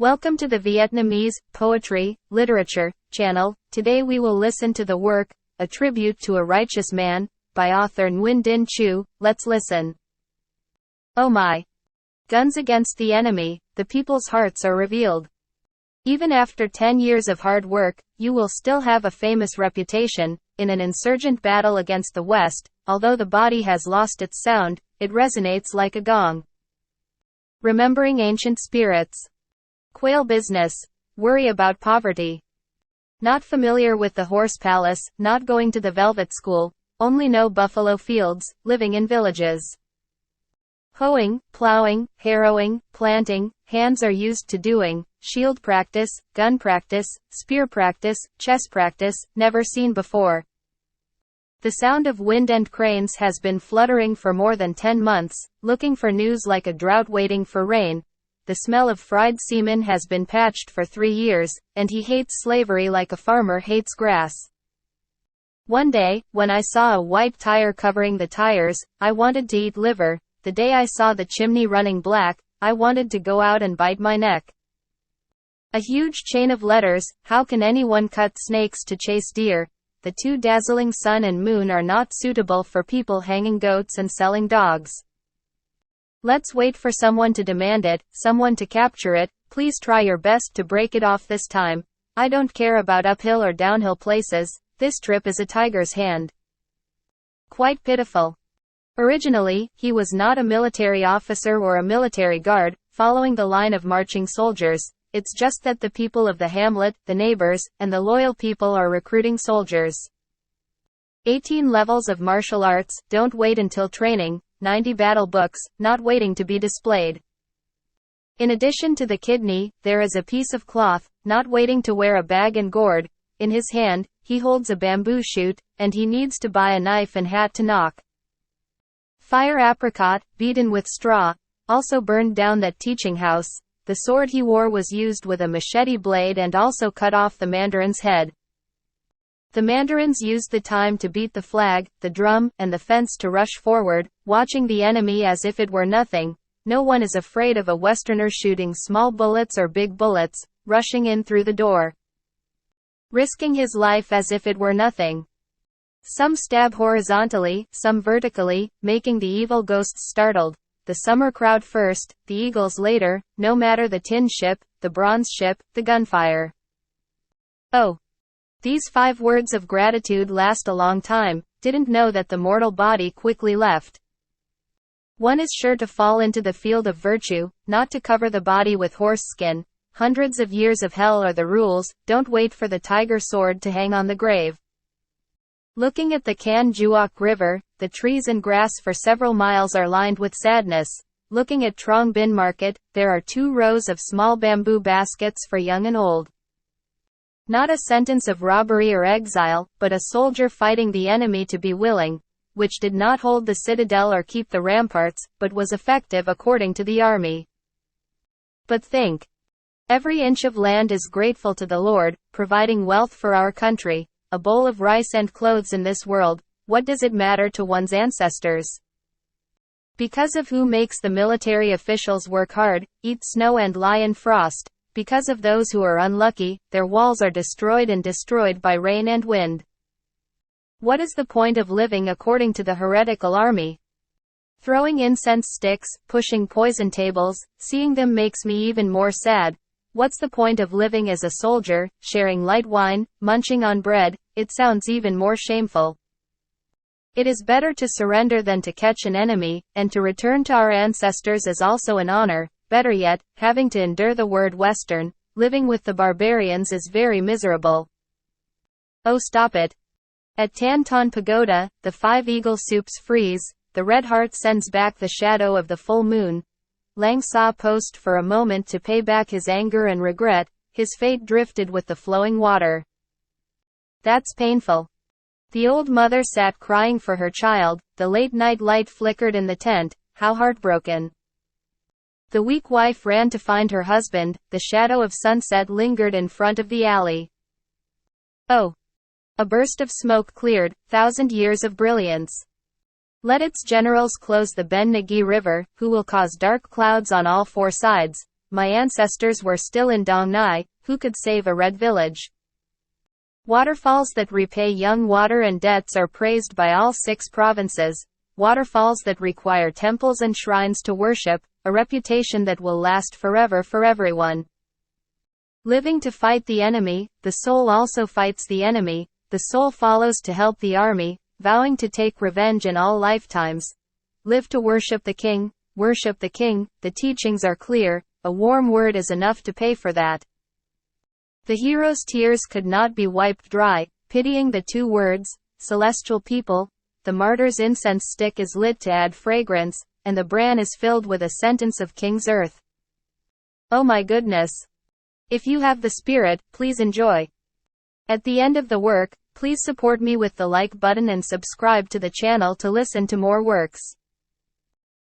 Welcome to the Vietnamese Poetry, Literature channel. Today we will listen to the work, A Tribute to a Righteous Man, by author Nguyen Dinh Chu. Let's listen. Oh my! Guns against the enemy, the people's hearts are revealed. Even after 10 years of hard work, you will still have a famous reputation. In an insurgent battle against the West, although the body has lost its sound, it resonates like a gong. Remembering ancient spirits. Quail business. Worry about poverty. Not familiar with the horse palace, not going to the velvet school, only know buffalo fields, living in villages. Hoeing, plowing, harrowing, planting, hands are used to doing, shield practice, gun practice, spear practice, chess practice, never seen before. The sound of wind and cranes has been fluttering for more than 10 months, looking for news like a drought waiting for rain. The smell of fried semen has been patched for 3 years, and he hates slavery like a farmer hates grass. One day, when I saw a white tire covering the tires, I wanted to eat liver. The day I saw the chimney running black, I wanted to go out and bite my neck. A huge chain of letters. How can anyone cut snakes to chase deer? The two dazzling sun and moon are not suitable for people hanging goats and selling dogs. Let's wait for someone to demand it, someone to capture it. Please try your best to break it off this time. I don't care about uphill or downhill places. This trip is a tiger's hand. Quite pitiful. Originally, he was not a military officer or a military guard, following the line of marching soldiers. It's just that the people of the hamlet, the neighbors, and the loyal people are recruiting soldiers. 18 levels of martial arts. Don't wait until training. 90 battle books, not waiting to be displayed. In addition to the kidney, there is a piece of cloth, not waiting to wear a bag and gourd. In his hand, he holds a bamboo shoot, and he needs to buy a knife and hat to knock. Fire apricot, beaten with straw, also burned down that teaching house. The sword he wore was used with a machete blade and also cut off the mandarin's head. The mandarins used the time to beat the flag, the drum, and the fence to rush forward, watching the enemy as if it were nothing. No one is afraid of a Westerner shooting small bullets or big bullets, rushing in through the door. Risking his life as if it were nothing. Some stab horizontally, some vertically, making the evil ghosts startled. The summer crowd first, the eagles later, no matter the tin ship, the bronze ship, the gunfire. Oh! These 5 words of gratitude last a long time. Didn't know that the mortal body quickly left. One is sure to fall into the field of virtue, not to cover the body with horse skin. Hundreds of years of hell are the rules. Don't wait for the tiger sword to hang on the grave. Looking at the Can Giuoc River, the trees and grass for several miles are lined with sadness. Looking at Trong Bin Market, there are 2 rows of small bamboo baskets for young and old. Not a sentence of robbery or exile, but a soldier fighting the enemy to be willing, which did not hold the citadel or keep the ramparts, but was effective according to the army. But think. Every inch of land is grateful to the Lord, providing wealth for our country, a bowl of rice and clothes in this world. What does it matter to one's ancestors? Because of who makes the military officials work hard, eat snow and lie in frost. Because of those who are unlucky, their walls are destroyed and destroyed by rain and wind. What is the point of living according to the heretical army? Throwing incense sticks, pushing poison tables, seeing them makes me even more sad. What's the point of living as a soldier, sharing light wine, munching on bread? It sounds even more shameful. It is better to surrender than to catch an enemy, and to return to our ancestors is also an honor. Better yet, having to endure the word Western, living with the barbarians is very miserable. Oh, stop it. At Tan Ton Pagoda, the 5 eagle soups freeze, the red heart sends back the shadow of the full moon. Lang Sa posed for a moment to pay back his anger and regret. His fate drifted with the flowing water. That's painful. The old mother sat crying for her child. The late night light flickered in the tent. How heartbroken. The weak wife ran to find her husband. The shadow of sunset lingered in front of the alley. Oh! A burst of smoke cleared, 1,000 years of brilliance. Let its generals close the Ben Nagy River, who will cause dark clouds on all 4 sides. My ancestors were still in Dong Nai, who could save a red village? Waterfalls that repay young water and debts are praised by all 6 provinces. Waterfalls that require temples and shrines to worship, a reputation that will last forever for everyone. Living to fight the enemy, the soul also fights the enemy, the soul follows to help the army, vowing to take revenge in all lifetimes. Live to worship the king, the teachings are clear, a warm word is enough to pay for that. The hero's tears could not be wiped dry, pitying the 2 words, celestial people. The martyr's incense stick is lit to add fragrance, and the bran is filled with a sentence of King's earth. Oh my goodness! If you have the spirit, please enjoy. At the end of the work, please support me with the like button and subscribe to the channel to listen to more works.